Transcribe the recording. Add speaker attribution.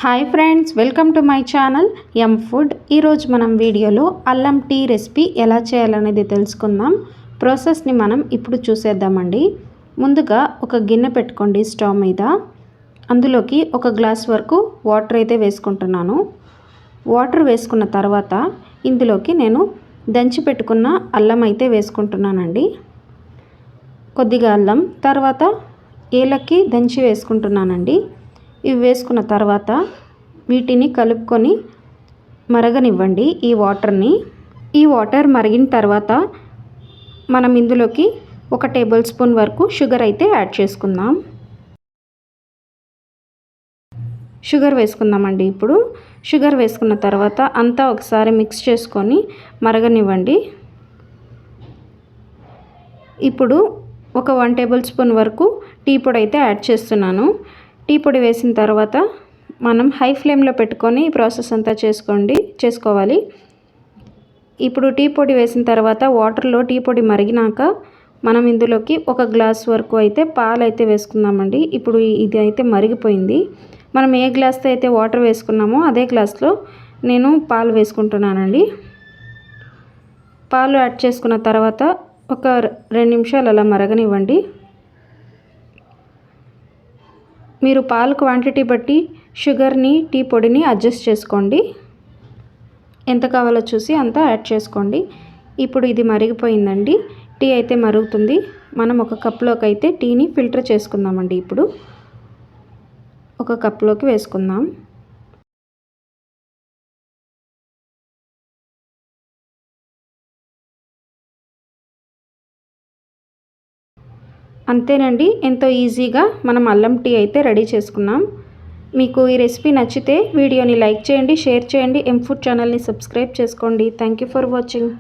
Speaker 1: Hi friends, welcome to my channel M food. ఈరోజు మనం వీడియోలో అల్లం టీ రెసిపీ ఎలా చేయాలనేది తెలుసుకుందాం. ప్రాసెస్ని మనం ఇప్పుడు చూసేద్దామండి. ముందుగా ఒక గిన్నె పెట్టుకోండి స్టవ్ మీద. అందులోకి ఒక గ్లాస్ వరకు వాటర్ అయితే వేసుకుంటున్నాను. వాటర్ వేసుకున్న తర్వాత ఇందులోకి నేను దంచి పెట్టుకున్న అల్లం అయితే వేసుకుంటున్నానండి. కొద్దిగా అల్లం, తర్వాత ఏలక్కి దంచి వేసుకుంటున్నానండి. ఇవి వేసుకున్న తర్వాత వీటిని కలుపుకొని మరగనివ్వండి ఈ వాటర్ని. ఈ వాటర్ మరిగిన తర్వాత మనం ఇందులోకి 1 టేబుల్ స్పూన్ వరకు షుగర్ అయితే యాడ్ చేసుకుందాం. షుగర్ వేసుకుందామండి. ఇప్పుడు షుగర్ వేసుకున్న తర్వాత అంతా ఒకసారి మిక్స్ చేసుకొని మరగనివ్వండి. ఇప్పుడు ఒక 1 టేబుల్ స్పూన్ వరకు టీ పొడి అయితే యాడ్ చేస్తున్నాను. టీ పొడి వేసిన తర్వాత మనం హై ఫ్లేమ్లో పెట్టుకొని ఈ ప్రాసెస్ అంతా చేసుకోవాలి. ఇప్పుడు టీ పొడి వేసిన తర్వాత వాటర్లో టీ పొడి మరిగినాక మనం ఇందులోకి 1 గ్లాస్ వరకు అయితే పాలు అయితే వేసుకుందామండి. ఇప్పుడు ఇది అయితే మరిగిపోయింది. మనం ఏ గ్లాస్తో అయితే వాటర్ వేసుకున్నామో అదే గ్లాస్లో నేను పాలు వేసుకుంటున్నానండి. పాలు యాడ్ చేసుకున్న తర్వాత ఒక 2 నిమిషాలు అలా మరగనివ్వండి. మీరు పాలు క్వాంటిటీ బట్టి షుగర్ని, టీ పొడిని అడ్జస్ట్ చేసుకోండి. ఎంత కావాలో చూసి అంతా యాడ్ చేసుకోండి. ఇప్పుడు ఇది మరిగిపోయిందండి. టీ అయితే మరుగుతుంది. మనం ఒక కప్లోకి అయితే టీని ఫిల్టర్ చేసుకుందామండి. ఇప్పుడు ఒక కప్లోకి వేసుకుందాం. అంతేనండి, ఎంతో ఈజీగా మనం అల్లం టీ అయితే రెడీ చేసుకున్నాం. మీకు ఈ రెసిపీ నచ్చితే వీడియోని లైక్ చేయండి, షేర్ చేయండి. ఎం ఫుడ్ ఛానల్ని సబ్స్క్రైబ్ చేసుకోండి. Thank you for watching.